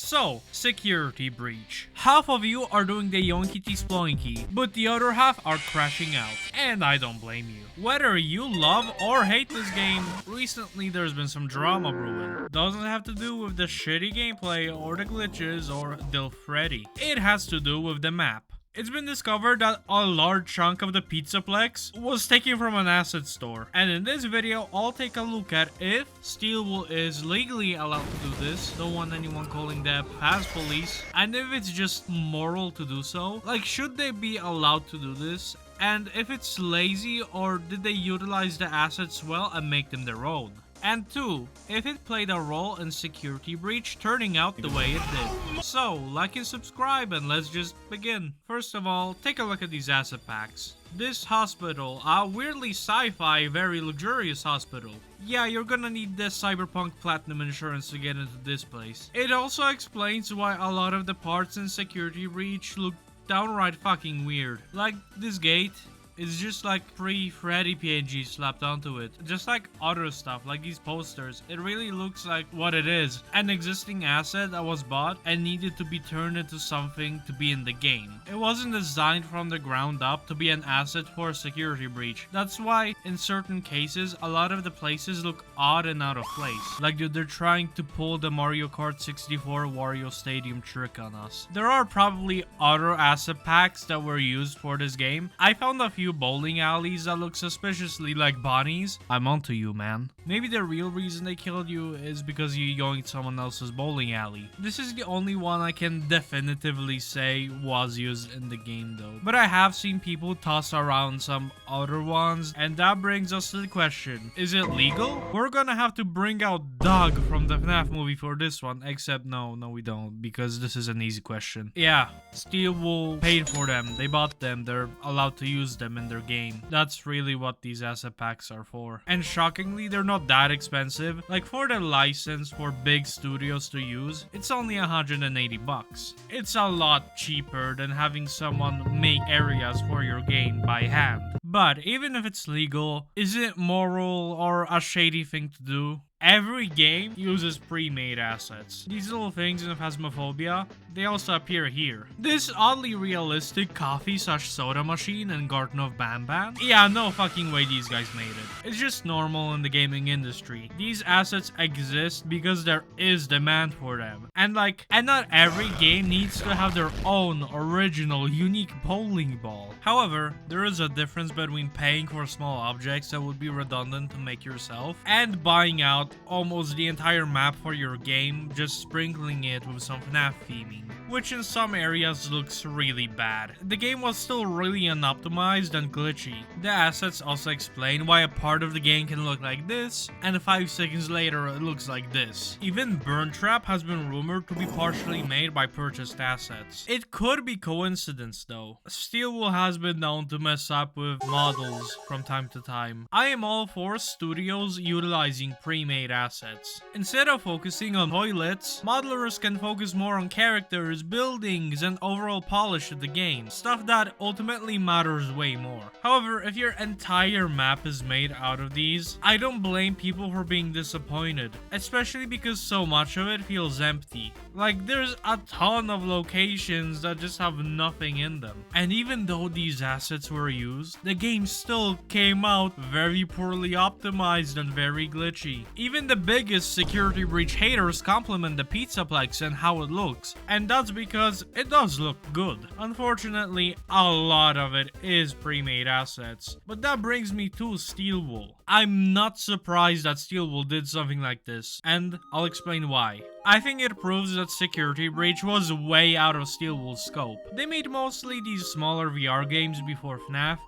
So, security breach. Half of you are doing the yoinkity sploinky, but the other half are crashing out. And I don't blame you. Whether you love or hate this game, recently there's been some drama brewing. Doesn't have to do with the shitty gameplay or the glitches or Dil Freddy. It has to do with the map. It's been discovered that a large chunk of the Pizzaplex was taken from an asset store. And in this video, I'll take a look at if Steelwool is legally allowed to do this, don't want anyone calling the past police, and if it's just moral to do so. Like, should they be allowed to do this? And if it's lazy, or did they utilize the assets well and make them their own? And 2, if it played a role in security breach turning out the way it did. So, like and subscribe and let's just begin. First of all, take a look at these asset packs. This hospital, a weirdly sci-fi, very luxurious hospital. Yeah, you're gonna need the Cyberpunk Platinum insurance to get into this place. It also explains why a lot of the parts in security breach look downright fucking weird. Like this gate. It's just like pre-Freddy PNG slapped onto it. Just like other stuff, like these posters. It really looks like what it is. An existing asset that was bought and needed to be turned into something to be in the game. It wasn't designed from the ground up to be an asset for a security breach. That's why, in certain cases, a lot of the places look odd and out of place. Like they're trying to pull the Mario Kart 64 Wario Stadium trick on us. There are probably other asset packs that were used for this game. I found a few bowling alleys that look suspiciously like Bonnie's. I'm onto you, man. Maybe the real reason they killed you is because you yoinked someone else's bowling alley. This is the only one I can definitively say was used in the game though. But I have seen people toss around some other ones, and that brings us to the question, is it legal? We're gonna have to bring out Doug from the Fnaf movie for this one, except no we don't, because this is an easy question. Yeah, Steelwool paid for them, they bought them, they're allowed to use them in their game. That's really what these asset packs are for. And shockingly, they're not that expensive. Like for the license for big studios to use, it's only 180 bucks. It's a lot cheaper than having someone make areas for your game by hand. But even if it's legal, is it moral or a shady thing to do? Every game uses pre-made assets. These little things in Phasmophobia, they also appear here. This oddly realistic coffee/soda machine in Garden of Banban? Yeah, no fucking way these guys made it. It's just normal in the gaming industry. These assets exist because there is demand for them. And not every game needs to have their own original, unique bowling ball. However, there is a difference between paying for small objects that would be redundant to make yourself and buying out almost the entire map for your game, just sprinkling it with some Fnaf theming, which in some areas looks really bad. The game was still really unoptimized and glitchy. The assets also explain why a part of the game can look like this, and 5 seconds later it looks like this. Even Burn Trap has been rumored to be partially made by purchased assets. It could be coincidence though. Steelwool has been known to mess up with models from time to time. I am all for studios utilizing pre-made assets. Instead of focusing on toilets, modelers can focus more on characters, buildings, and overall polish of the game. Stuff that ultimately matters way more. However, if your entire map is made out of these, I don't blame people for being disappointed, especially because so much of it feels empty. Like, there's a ton of locations that just have nothing in them. And even though these assets were used, the game still came out very poorly optimized and very glitchy. Even the biggest security breach haters compliment the Pizzaplex and how it looks, and that's because it does look good. Unfortunately, a lot of it is pre-made assets. But that brings me to Steelwool. I'm not surprised that Steelwool did something like this, and I'll explain why. I think it proves that security breach was way out of Steelwool's scope. They made mostly these smaller VR games before Fnaf,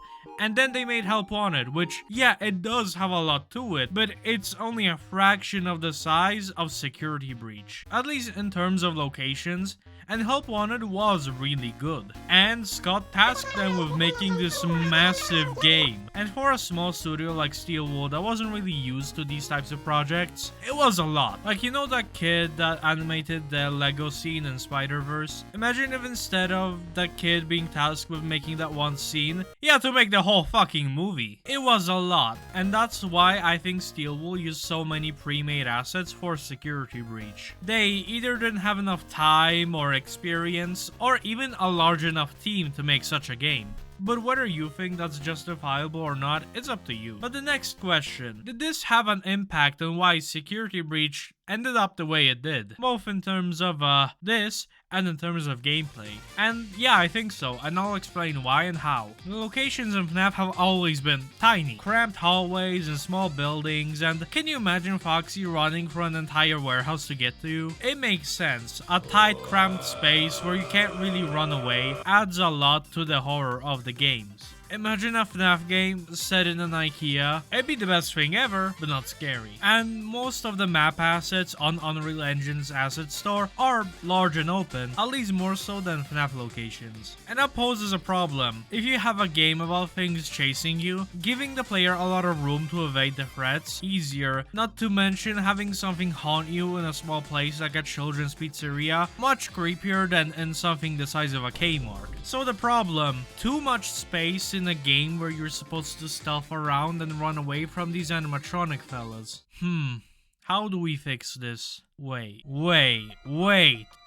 and then they made Help Wanted, which, yeah, it does have a lot to it, but it's only a fraction of the size of Security Breach. At least in terms of locations, and Help Wanted was really good. And Scott tasked them with making this massive game. And for a small studio like Steelwood that wasn't really used to these types of projects, it was a lot. Like, you know that kid that animated the Lego scene in Spider-Verse? Imagine if instead of that kid being tasked with making that one scene, he had to make the whole fucking movie. It was a lot, and that's why I think Steelwood used so many pre-made assets for Security Breach. They either didn't have enough time or experience, or even a large enough team to make such a game. But whether you think that's justifiable or not, it's up to you. But the next question, did this have an impact on why Security Breach ended up the way it did? Both in terms of this and in terms of gameplay. And yeah, I think so, and I'll explain why and how. The locations in Fnaf have always been tiny, cramped hallways and small buildings, and can you imagine Foxy running for an entire warehouse to get to you? It makes sense. A tight, cramped space where you can't really run away adds a lot to the horror of the games. Imagine a FNAF game set in an IKEA. It'd be the best thing ever, but not scary. And most of the map assets on Unreal Engine's asset store are large and open, at least more so than FNAF locations. And that poses a problem. If you have a game about things chasing you, giving the player a lot of room to evade the threats easier, not to mention having something haunt you in a small place like a children's pizzeria, much creepier than in something the size of a Kmart. So the problem, too much space in a game where you're supposed to stealth around and run away from these animatronic fellas. How do we fix this? Wait.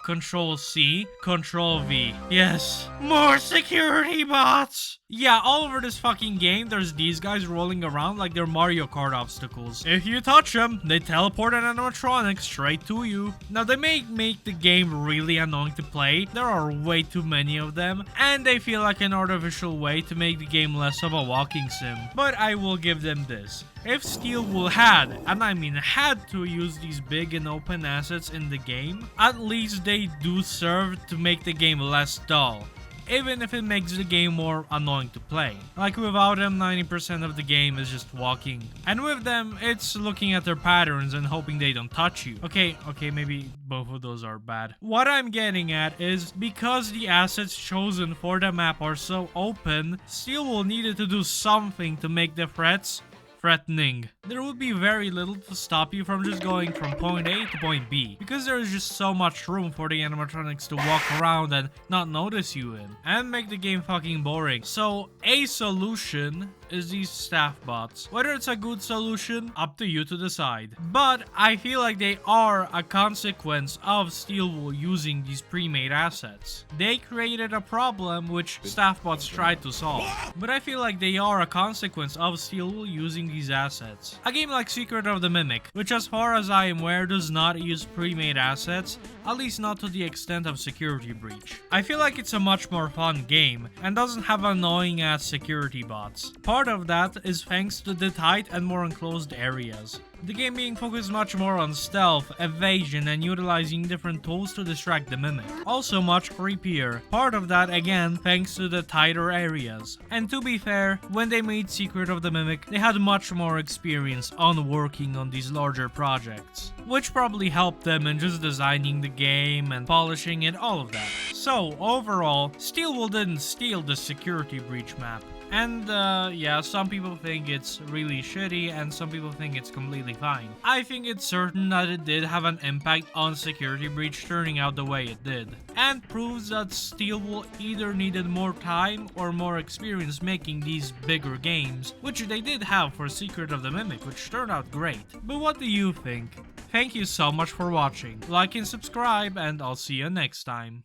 Control C, Control V. Yes, more security bots! Yeah, all over this fucking game, there's these guys rolling around like they're Mario Kart obstacles. If you touch them, they teleport an animatronic straight to you. Now, they may make the game really annoying to play. There are way too many of them, and they feel like an artificial way to make the game less of a walking sim. But I will give them this. If Steelwood had, and I mean had, to use these big and open assets in the game, at least they do serve to make the game less dull, even if it makes the game more annoying to play. Like without them, 90% of the game is just walking, and with them, it's looking at their patterns and hoping they don't touch you. Okay, maybe both of those are bad. What I'm getting at is, because the assets chosen for the map are so open, Steelwood needed to do something to make the threats threatening. There would be very little to stop you from just going from point A to point B, because there is just so much room for the animatronics to walk around and not notice you in, and make the game fucking boring. So a solution is these staff bots. Whether it's a good solution, up to you to decide. But I feel like they are a consequence of Steelwood using these pre-made assets. They created a problem which staff bots tried to solve, but I feel like they are a consequence of Steelwood using these assets. A game like Secret of the Mimic, which as far as I am aware does not use pre-made assets, at least not to the extent of Security Breach. I feel like it's a much more fun game and doesn't have annoying ass security bots. Part of that is thanks to the tight and more enclosed areas. The game being focused much more on stealth, evasion, and utilizing different tools to distract the mimic. Also much creepier. Part of that again thanks to the tighter areas. And to be fair, when they made Secret of the Mimic, they had much more experience on working on these larger projects, which probably helped them in just designing the game and polishing it, all of that. So overall, Steelwood didn't steal the Security Breach map. And yeah, some people think it's really shitty and some people think it's completely fine. I think it's certain that it did have an impact on Security Breach turning out the way it did, and proves that Steelwood either needed more time or more experience making these bigger games, which they did have for Secret of the Mimic, which turned out great. But what do you think? Thank you so much for watching. Like and subscribe, and I'll see you next time.